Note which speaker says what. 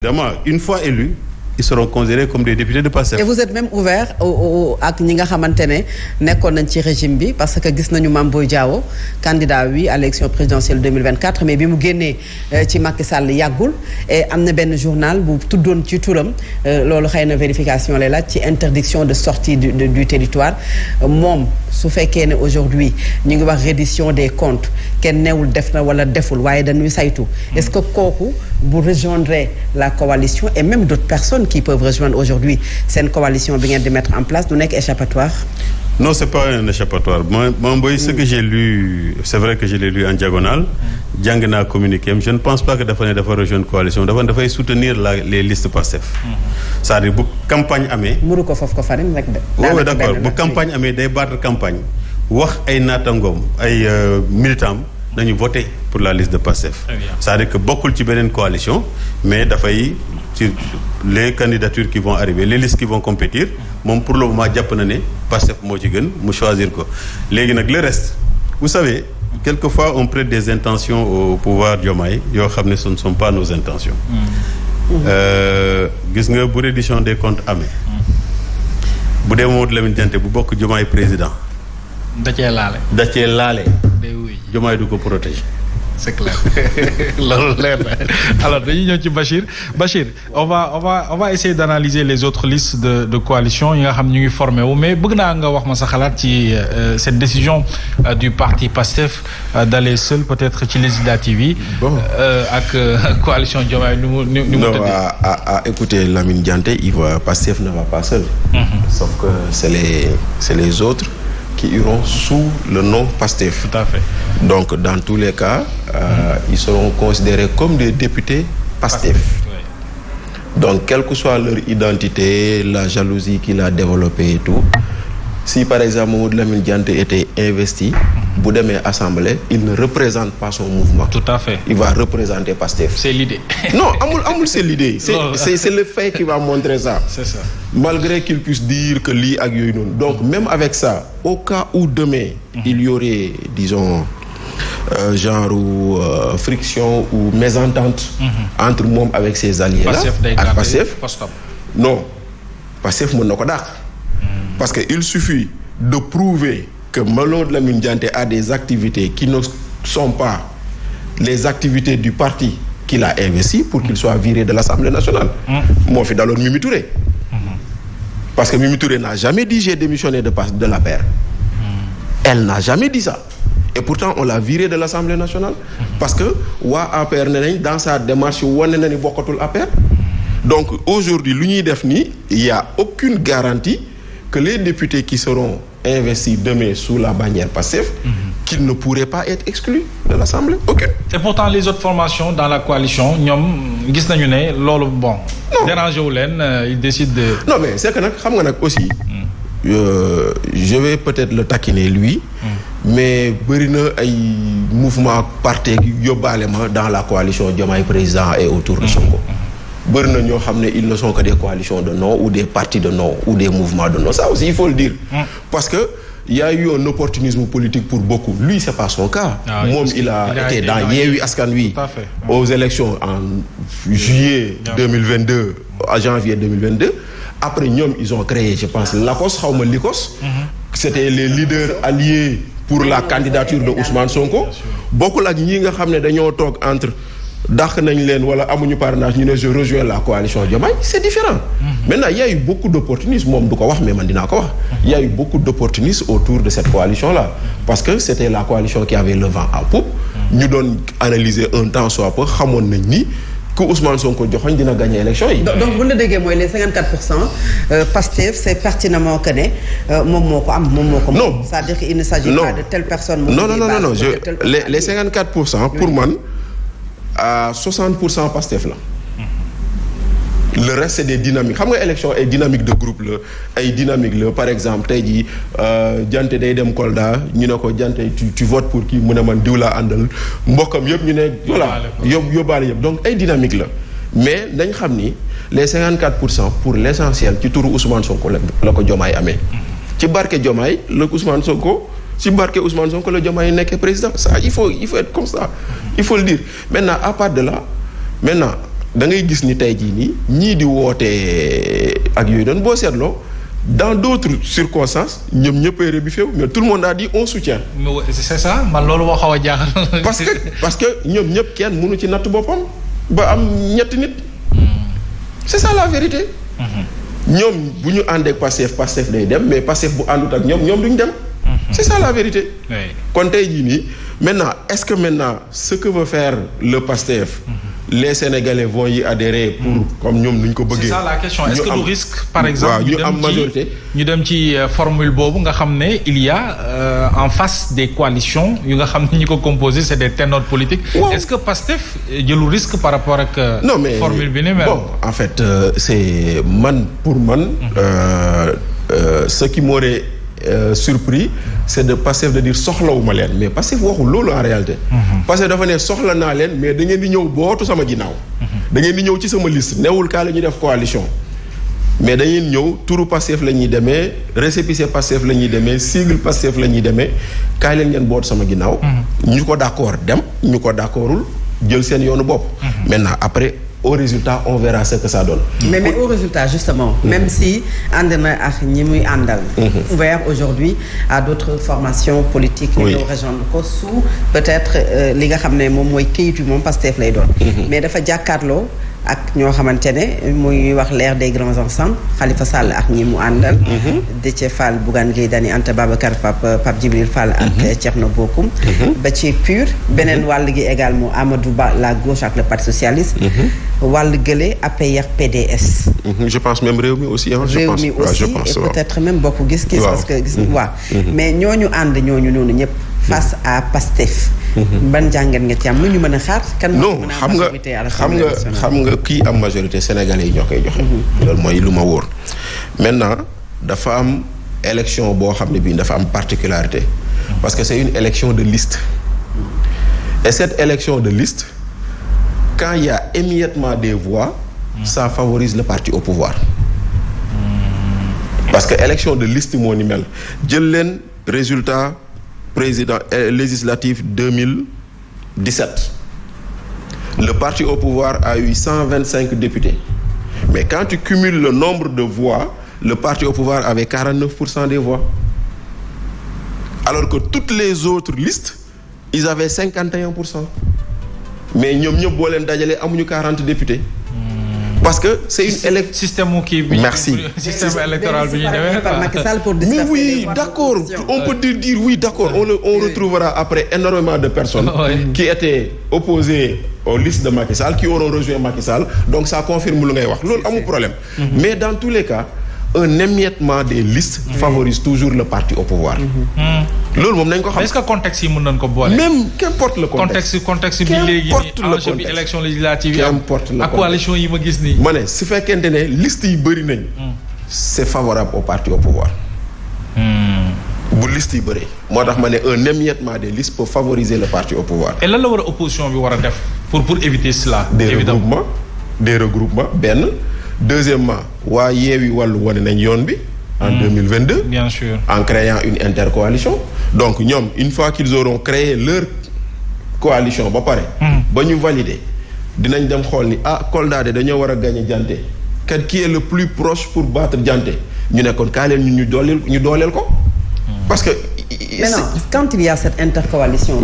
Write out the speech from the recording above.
Speaker 1: Évidemment, une fois élus, ils seront considérés comme des députés de Pastef.
Speaker 2: Et vous êtes même ouvert ak ñi nga xamante ne nekkoon nañ ci régime bi parce que gis nañu Mame Boye Diao candidat à l'élection présidentielle 2024 mais bi mu génnee ci Macky Sall yàggul et am na benn journal bu tuddoon ci turam loolu xëy na vérification lay laaj ci interdiction de sortie du territoire moom su fekkee ne aujourd'hui ñu ngi wax reddition des comptes kenn newul def na wala deful waaye dañuy saytu est-ce que kooku bu rejoindre la coalition et même d'autres personnes qui peuvent rejoindre aujourd'hui cette coalition bi ngeen di mettre en place du nekk échappatoire?
Speaker 1: Non, c'est pas un échappatoire. Mame Boye, ce que j'ai lu, c'est vrai que je l'ai lu en diagonale. Jàng naa communiqué. Je ne pense pas que dafa rejoindre coalition. Dafay soutenir les listes Pastef. C'est-à-dire bu campagne amee.
Speaker 2: muru ko foofu ko farim rek de.
Speaker 1: Oui, d'accord. Bu campagne amee day battre campagne. wax ay naatangoom ay militants nañu voter pour la liste de Pastef. C'est-à-dire que bokkul ci beneen coalition mais dafay ci les candidatures qui vont arriver les listes qui vont compétir moom pour le moment jàpp na ne Pastef moo ci gën mu choisir ko léegi nag le reste vous savez quelquefois on prête des intentions au pouvoir Diomaye yoo xam ne ce ne sont pas nos intentions. gis nga bu reddition des comptes amee. bu dee Mamadou Lamine Diante bu bokk Diomaye président.
Speaker 3: da cee laale.
Speaker 1: Diomaye du ko protéger.
Speaker 3: C'est clair loolu leer na alors dañuy ñëw ci Bachir on va essayer d'analyser les autres listes de coalition yi nga xam ñu ngi formé wu mais bëgg naa nga wax ma sa xalaat ci cette décision du parti PASTEF d'aller seul peut-être ci législative yi. ak coalition Diomaye ni mu
Speaker 4: tëddee. Écoutez Lamine Diante PASTEF ne va pas seul. Sauf que c'est les autres qui iront sous le nom PASTEF.
Speaker 3: Tout à fait.
Speaker 4: Donc, dans tous les cas, ils seront considérés comme des députés PASTEF. Oui. Donc, quelle que soit leur identité, la jalousie qu'il a développée et tout, si par exemple Mamadou Lamine Diante était investi, bu demee assemblée, il ne représente pas son mouvement.
Speaker 3: Tout à fait.
Speaker 4: Il va représenter PASTEF.
Speaker 3: C'est l'idée.
Speaker 4: Non, amul c'est l'idée. C'est le fait qui va montrer ça.
Speaker 3: C'est ça.
Speaker 4: Malgré qu'il puisse dire que lii ak yooyu noonu. Donc même avec ça, au cas où demain il y aurait, disons, friction ou mésentente entre moom avec ses alliés là ak Pastef. Non, Pastef mën na ko dàq. Parce que il suffit de prouver que Mamadou Lamine Diante a des activités qui ne sont pas les activités du parti qu'il a investi pour qu'il soit viré de l'Assemblée nationale. Moo fi daloon Mimi Touré. Parce que Mimi Touré n'a jamais dit j'ai démissionné de l'APR. Elle n'a jamais dit ça. Et pourtant on l'a viré de l'Assemblée nationale. Parce que waa APR ne nañ dans sa démarche wane na ni bokkatul APR. Donc aujourd'hui lu ñuy def nii il y a aucune garantie que les députés qui seront investis demain sous la bannière PASTEF qu'ils ne pourraient pas être exclus de l'Assemblée. Aucune.
Speaker 3: Et pourtant les autres formations dans la coalition ñoom gis nañu ne loolu bon. dérangé wu leen ils décident de.
Speaker 4: Non mais c'est que nag xam nga nag aussi. Je vais peut-être le taquiner lui. Mais bëri na ay mouvement parti yóbbaale ma dans la coalition Diomaye président et autour de Sonko. bëri na ñoo xam ne ils ne sont que des coalitions de non ou des partis de non ou des mouvements de non ça aussi il faut le dire. Parce que il y a eu un opportunisme politique pour beaucoup lui c'est pas son cas. Moom il a été dans Yewwi Askan Wi aux élections en juillet 2022 à janvier 2022 après ñoom ils ont créé je pense LACOS xawma LICOS. C'était les leaders alliés pour la candidature de Ousmane Sonko. bokkul ak ñi nga xam ne dañoo toog entre. dàq nañ leen wala amuñu parrainage ñu ne je rejoins la coalition Diomaye c'est différent. Maintenant il y a eu beaucoup d'opportunisme moom du ko wax mais man dinaa ko wax. Il y a eu beaucoup d'opportunisme autour de cette coalition là parce que c'était la coalition qui avait le vent en poupe. ñu doon analyser un temps soit peu xamoon nañ ni que Ousmane Sonko joxoñ dina gagner élection yi.
Speaker 2: donc bu ñu la déggee mooy les 54% Pastef c'est pertinemment que ne moom moo ko am moom moo ko.
Speaker 4: non
Speaker 2: c'est-à-dire qu'il ne s'agit pas de telle personne.
Speaker 4: non les 54% pour man. à 60% Pastef la. Le reste c'est des dynamiques xam nga élection ay dynamique de groupe la ay dynamique la par exemple tey jii Diante day dem Kolda ñu ne ko Diante tu votes pour kii mu ne man diw laa àndal mbokkam yëpp ñu ne voilà yóbbaale yëpp donc ay dynamique la mais dañ xam ni les 54% pour l'essentiel ci turu Ousmane Sonko la ko Diomaye amee. ci barke Diomaye la Ousmane Sonko ci barke Ousmane Sonko la Diomaye nekkee président ça il faut être comme ça il faut le dire maintenant à part de là maintenant da ngay gis ni tey jii nii ñii di wootee ak yooyu doon boo seetloo dans d'autres circonstances ñoom ñëppay rebuffé wu mais tout le monde a dit on soutient.
Speaker 3: c'est ça man loolu moo xaw a jaaxal.
Speaker 4: parce que ñoom ñëpp kenn mënu ci natt boppam ba am ñetti nit. c'est ça la vérité. ñoom bu ñu àndee Pastef day dem mais Pastef bu àndut ak ñoom duñ dem. c'est ça la vérité. kon tey jii nii maintenant est-ce que maintenant ce que veut faire le Pastef. les Sénégalais vont y adhérer pour comme ñoom nuñ ko bëggee.
Speaker 3: c'est ça la question est-ce que le risque par exemple
Speaker 4: ñu am majorité
Speaker 3: ñu dem ci formule boobu nga xam ne il y a en face des coalitions yu nga xam ne ñi ko composé c'est des ténors politiques. Wow. Est-ce que Pastef jëlu risque par rapport ak.
Speaker 4: non mais
Speaker 3: formule bi ni mel.
Speaker 4: bon en fait c'est pour man. Ce qui m'aurait surpris c'est de Pastef de dire soxlawuma leen mais Pastef waxul loolu en réalité. Pastef dafa ne soxla naa leen mais da ngeen di ñëw bootu sama ginnaaw. da ngeen di ñëw ci sama liste newul kaa la ñuy def coalition. mais dañuy ñëw turu Pastef la ñuy demee récépissé Pastef la ñuy demee sigle Pastef la ñuy demee kaay leen ngeen bootu sama ginnaaw. ñu ko d'accord dem ñu ko d'accordul jël seen yoonu bopp. maintenant après. Au résultat on verra ce que ça donne.
Speaker 2: mais au résultat justement. même si ànd na ak ñi muy àndal. ouvert aujourd'hui à d'autres formations politiques. ñu ñëw rejoindre ko sous peut-être li nga xam ne moom mooy këyitu moom Pastef lay doon. mais dafa jàkkaarloo ak ñoo xamante ne muy wax l'ère des grands ensembles Khalifa Sall ak ñi mu àndal. Déthié Fall Bougane Gueye Dany Anta Babacar Pape Djibril Fall ak Thierno Bocoum. ba ci PUR beneen wàll gi également Amadou Ba la gauche ak le parti socialiste. wàll gële APR PDS.
Speaker 4: je pense même Rewmi aussi.
Speaker 2: Rewmi aussi et peut-être même Bokk Gis Gis. parce que gis waaw. mais ñooñu ànd ñooñu noonu ñëpp. face à Pastef. ban jàngat nga ci am lu ñu mën a xaar. kan
Speaker 4: non xam nga kii am majorité sénégalais yi ñoo koy joxe. loolu mooy lu ma wóor. maintenant dafa am élection boo xam ne bii dafa am particularité. parce que c'est une élection de liste. et cette élection de liste. quand il y a émiettement des voix, ça favorise le parti au pouvoir. Parce que élection de liste moo ni mel jël leen résultat président législatif 2017. Le parti au pouvoir a eu 125 députés. Mais quand tu cumules le nombre de voix, le parti au pouvoir avait 49% des voix. Alors que toutes les autres listes, ils avaient 51%. mais ñoom ñëpp boo leen dajalee amuñu 40 députés. parce que c'est une élection.
Speaker 3: système kii bi.
Speaker 4: merci
Speaker 3: système électoral bi ñu demee.
Speaker 4: mais oui d'accord on peut dire oui d'accord on retrouvera après énormément de personnes. qui étaient opposées aux listes de Macky Sall qui auront rejoint Macky Sall donc ça confirme lu ngay wax loolu amul problème. mais dans tous les cas. un émiettement des listes favorise toujours le parti au pouvoir. loolu moom nañ ko xam.
Speaker 3: est-ce que contexte yi mën nañ ko boole.
Speaker 4: même qu'importe le contexte.
Speaker 3: contexte bi léegi nii enjeu bi élection législative yi am. ak coalition yi ma gis nii.
Speaker 4: ma ne su fekkente ne liste yi bëri nañ. c'est favorable au parti au pouvoir. bu liste yi bëri. moo tax ma ne un émiettement des listes peut favoriser le parti au pouvoir.
Speaker 3: et lan la war a opposition bi war a def pour éviter cela.
Speaker 4: des regroupements benn. deuxièmement waa Yewwi Wallu wane nañ yoon bi en 2022
Speaker 3: bien sûr
Speaker 4: en créant une intercoalition donc ñoom une fois qu'ils auront créé leur coalition ba pare ba ñu valider dinañ dem xool ni Kolda de dañoo war a gagner Dianté qui est le plus proche pour battre Dianté ñu ne kon kaa leen ñu dooleel ko parce que
Speaker 2: mais non quand il y a cette intercoalition